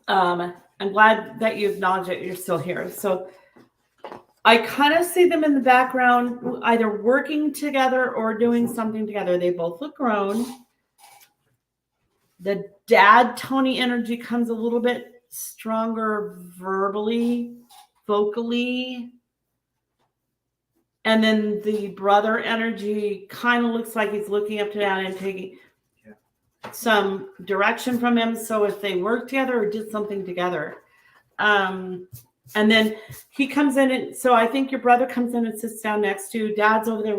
I'm glad that you acknowledge that you're still here. So I kind of see them in the background, either working together or doing something together. They both look grown. The dad Tony energy comes a little bit stronger verbally, vocally. And then the brother energy kind of looks like he's looking up to dad and taking some direction from him. So if they worked together or did something together. And then he comes in, and so I think your brother comes in and sits down next to dad's over there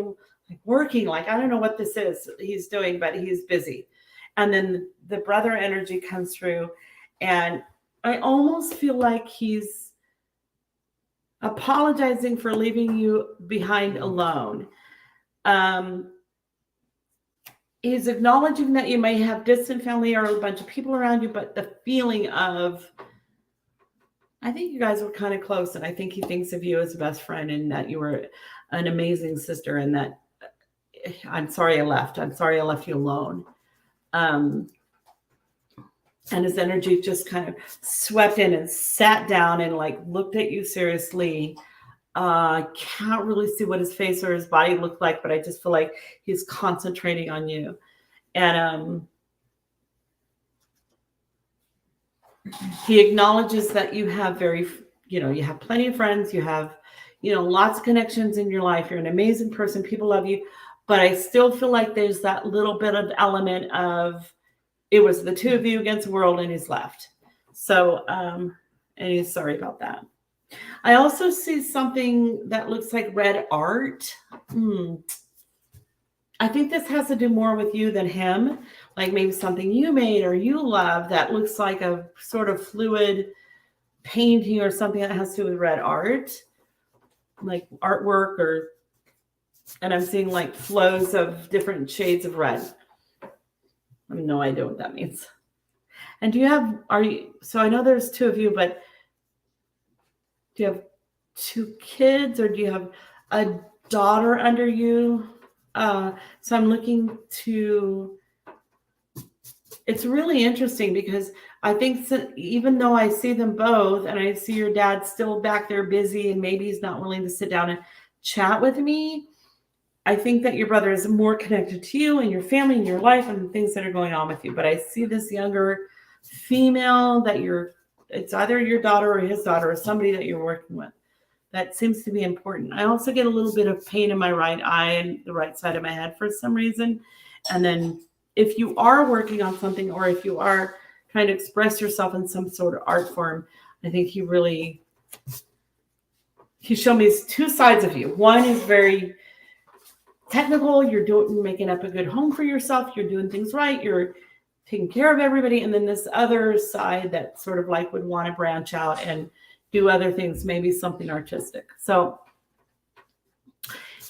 like working, like, I don't know what this is he's doing, but he's busy. And then the brother energy comes through, and I almost feel like he's apologizing for leaving you behind alone. He's acknowledging that you may have distant family or a bunch of people around you, but the feeling of, I think you guys were kind of close, and I think he thinks of you as a best friend and that you were an amazing sister, and that I'm sorry I left. I'm sorry I left you alone. And his energy just kind of swept in and sat down and like looked at you seriously. Can't really see what his face or his body looked like, but I just feel like he's concentrating on you. And he acknowledges that you have you have plenty of friends, you have, lots of connections in your life. You're an amazing person. People love you. But I still feel like there's that little bit of element of, it was the two of you against the world and he's left. So, and he's sorry about that. I also see something that looks like red art. I think this has to do more with you than him. Like maybe something you made or you love that looks like a sort of fluid painting or something that has to do with red art, like artwork and I'm seeing like flows of different shades of red. I have no idea what that means. And so I know there's two of you, but do you have two kids or do you have a daughter under you? So I'm looking to, it's really interesting because I think even though I see them both and I see your dad still back there busy and maybe he's not willing to sit down and chat with me, I think that your brother is more connected to you and your family and your life and the things that are going on with you. But I see this younger female that it's either your daughter or his daughter or somebody that you're working with. That seems to be important. I also get a little bit of pain in my right eye and the right side of my head for some reason. And then if you are working on something or if you are trying to express yourself in some sort of art form, I think he showed me two sides of you. One is very technical. You're making up a good home for yourself. You're doing things right. You're taking care of everybody. And then this other side that sort of like would want to branch out and do other things, maybe something artistic. So,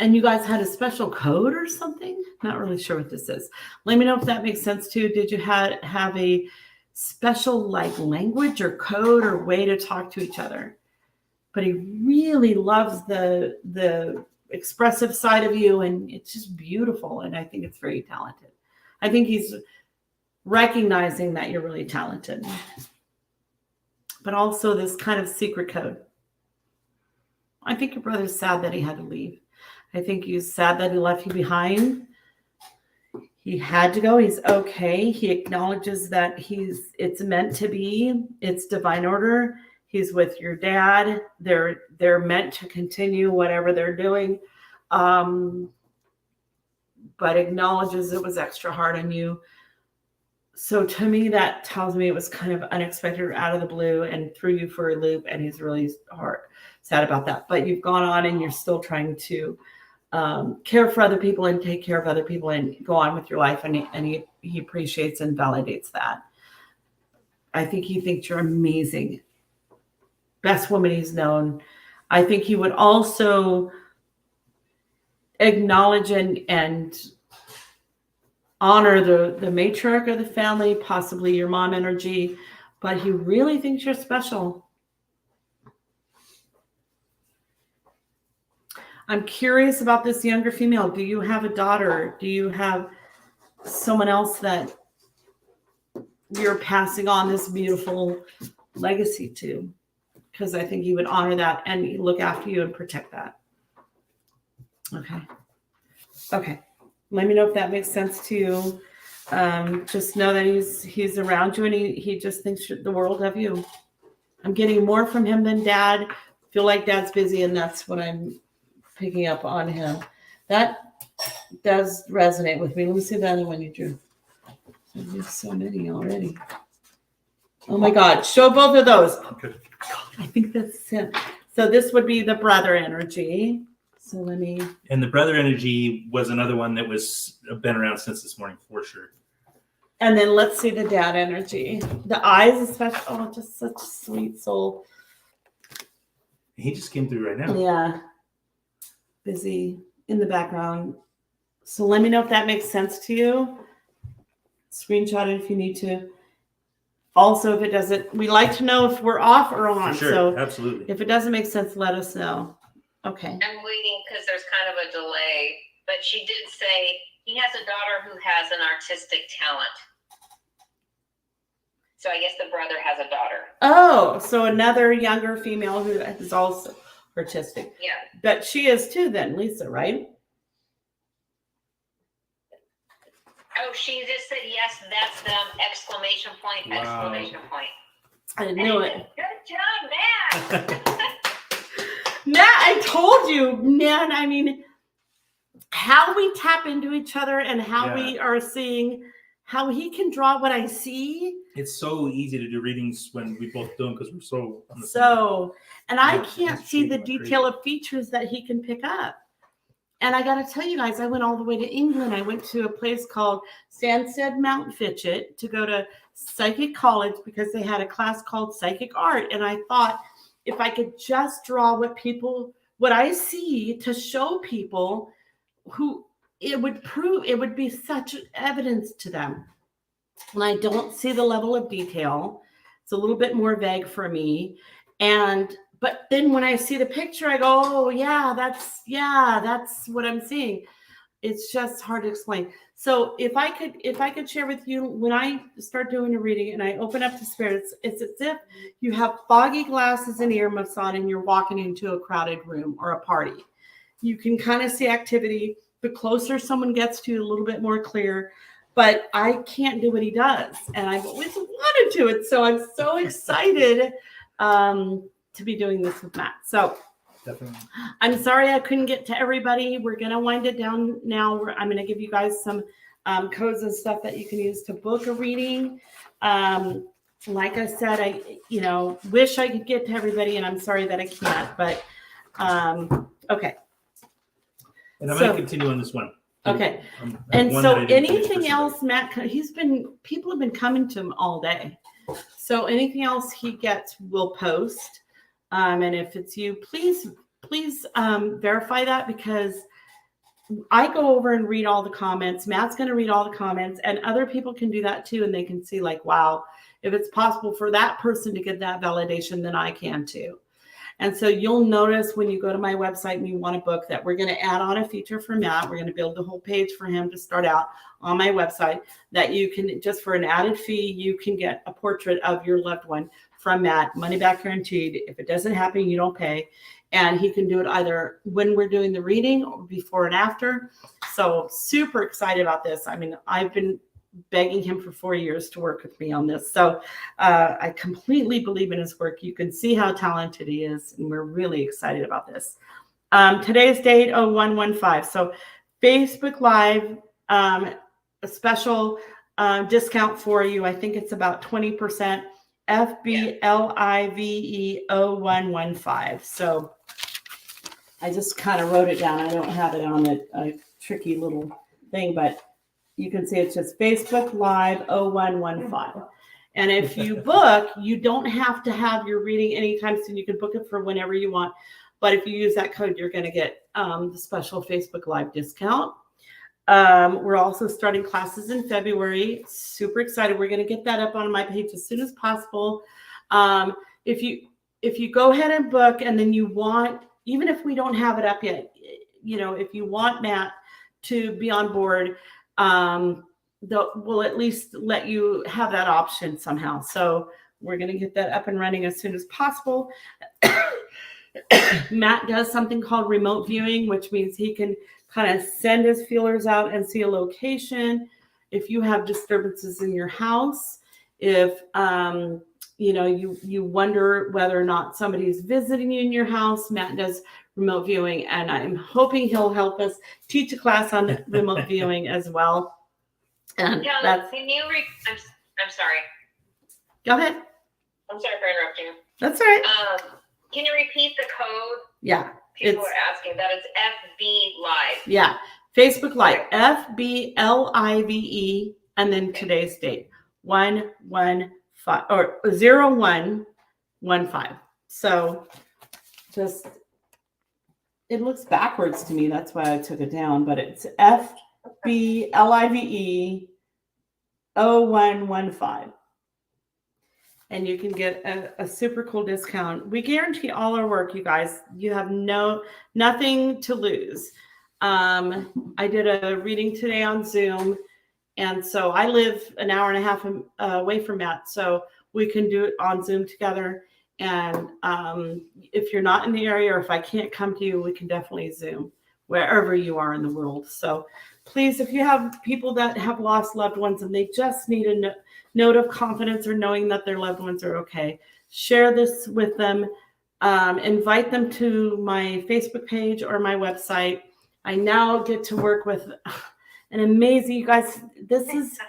and you guys had a special code or something? Not really sure what this is. Let me know if that makes sense too. Did you have a special like language or code or way to talk to each other? But he really loves the expressive side of you, and it's just beautiful. And I think it's very talented. I think he's recognizing that you're really talented, but also this kind of secret code. I think your brother's sad that he had to leave. I think he's sad that he left you behind. He had to go. He's okay. He acknowledges that it's meant to be. It's divine order. He's with your dad. They're meant to continue whatever they're doing. But acknowledges it was extra hard on you. So to me, that tells me it was kind of unexpected or out of the blue and threw you for a loop, and he's really sad about that. But you've gone on and you're still trying to care for other people and take care of other people and go on with your life. And he appreciates and validates that. I think he thinks you're amazing. Best woman he's known. I think he would also acknowledge and honor the matriarch of the family, possibly your mom energy, but he really thinks you're special. I'm curious about this younger female. Do you have a daughter? Do you have someone else that you're passing on this beautiful legacy to? Because I think he would honor that and look after you and protect that. Okay. Let me know if that makes sense to you. Just know that he's around you and he just thinks the world of you. I'm getting more from him than Dad. Feel like Dad's busy, and that's what I'm picking up on him. That does resonate with me. Let me see the other one you drew. There's so many already. Oh my God. Show both of those. Okay. I think that's him. So this would be the brother energy. So let me. And the brother energy was another one that was been around since this morning for sure. And then let's see the dad energy. The eyes, especially. Oh, just such a sweet soul. He just came through right now. Yeah. Busy in the background. So let me know if that makes sense to you. Screenshot it if you need to. Also, if it doesn't, we like to know if we're off or on. For sure, So absolutely. if it doesn't make sense, let us know. Okay. I'm waiting because there's kind of a delay, but she did say he has a daughter who has an artistic talent. So I guess the brother has a daughter. Oh, so another younger female who is also artistic. Yeah. But she is too then, Lisa, right? Oh, she just said yes, that's them! Exclamation point! Wow. Exclamation point! I knew it. Good job, Matt. Matt, I told you, man. I mean, how we tap into each other and how we are seeing how he can draw what I see. It's so easy to do readings when we both do them because we're so on the So, and I Yeah, can't that's see the shaping like detail of features that he can pick up. And I got to tell you guys, I went all the way to England. I went to a place called Stansted Mount Fitchett to go to psychic college because they had a class called psychic art. And I thought if I could just draw what I see to show people who it would be such evidence to them. And I don't see the level of detail. It's a little bit more vague for me. But then when I see the picture, I go, oh yeah, that's what I'm seeing. It's just hard to explain. So if I could share with you, when I start doing a reading and I open up to spirits, it's as if you have foggy glasses and earmuffs on and you're walking into a crowded room or a party. You can kind of see activity. The closer someone gets to you, a little bit more clear. But I can't do what he does. And I've always wanted to. And so I'm so excited to be doing this with Matt. So definitely. I'm sorry I couldn't get to everybody. We're going to wind it down now. I'm going to give you guys some codes and stuff that you can use to book a reading. Like I said, I wish I could get to everybody, and I'm sorry that I can't. But okay. And I'm going to continue on this one. Okay. And so anything else, Matt, people have been coming to him all day. So anything else he gets, we'll post. And if it's you, please verify that, because I go over and read all the comments. Matt's going to read all the comments, and other people can do that too. And they can see like, wow, if it's possible for that person to get that validation, then I can too. And so you'll notice when you go to my website and you want to book that we're going to add on a feature for Matt. We're going to build the whole page for him to start out on my website that you can, just for an added fee, you can get a portrait of your loved one from Matt, money back guaranteed. If it doesn't happen, you don't pay. And he can do it either when we're doing the reading or before and after. So super excited about this. I mean, I've been begging him for 4 years to work with me on this. So I completely believe in his work. You can see how talented he is, and we're really excited about this. Today's date, 0115. So Facebook Live, a special discount for you. I think it's about 20%. FBLIVE0115. So I just kind of wrote it down. I don't have it on a tricky little thing, but you can see it's just Facebook Live 0115. And if you book, you don't have to have your reading anytime soon. You can book it for whenever you want. But if you use that code, you're going to get the special Facebook Live discount. We're also starting classes in February. Super excited. We're going to get that up on my page as soon as possible. If you go ahead and book, and then you want, even if we don't have it up yet, if you want Matt to be on board, we'll at least let you have that option somehow. So we're going to get that up and running as soon as possible. Matt does something called remote viewing, which means he can kind of send his feelers out and see a location. If you have disturbances in your house, if you wonder whether or not somebody's visiting you in your house, Matt does remote viewing, and I'm hoping he'll help us teach a class on remote viewing as well. And that's, can you I'm sorry. Go ahead. I'm sorry for interrupting you. That's all right. Can you repeat the code? Yeah. People are asking that. It's FB Live. Yeah. Facebook Live, FBLIVE, and then today's date, 115 or 0115. So just, it looks backwards to me. That's why I took it down, but it's FBLIVE 0115. And you can get a super cool discount. We guarantee all our work, you guys. You have nothing to lose. I did a reading today on Zoom, and so I live an hour and a half away from Matt, so we can do it on Zoom together. And if you're not in the area, or if I can't come to you, we can definitely Zoom wherever you are in the world. So please, if you have people that have lost loved ones and they just need a note of confidence or knowing that their loved ones are okay, share this with them. Invite them to my Facebook page or my website. I now get to work with an amazing, you guys, this is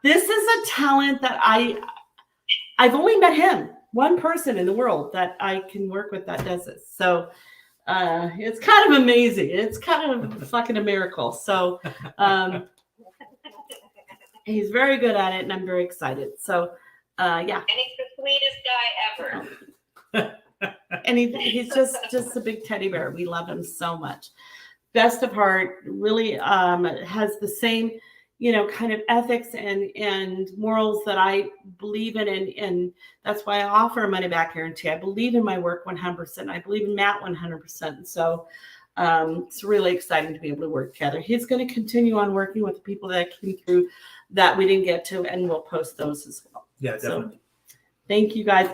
a talent that I've only met him, one person in the world that I can work with that does this. So it's kind of amazing. It's kind of fucking a miracle. So he's very good at it, and I'm very excited. So yeah. And he's the sweetest guy ever. And he's just a big teddy bear. We love him so much. Best of heart, really has the same, kind of ethics and morals that I believe in. And that's why I offer a money back guarantee. I believe in my work 100%. I believe in Matt 100%. So it's really exciting to be able to work together. He's going to continue on working with the people that came through that we didn't get to, and we'll post those as well. Yeah, definitely. So, thank you, guys.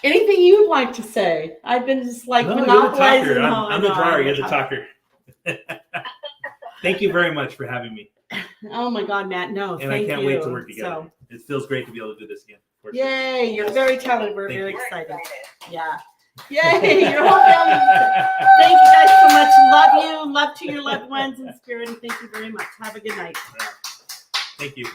Anything you'd like to say? I've been just like monopolizing. I'm the drawer. You're the talker. Thank you very much for having me. Oh my God, Matt! No, and thank you. I can't wait to work together. So, it feels great to be able to do this again. Yay! You're very talented. We're very excited. Yeah. Excited. Yay! Your whole family. Thank you guys so much. Love you. Love to your loved ones in spirit, and thank you very much. Have a good night. Thank you.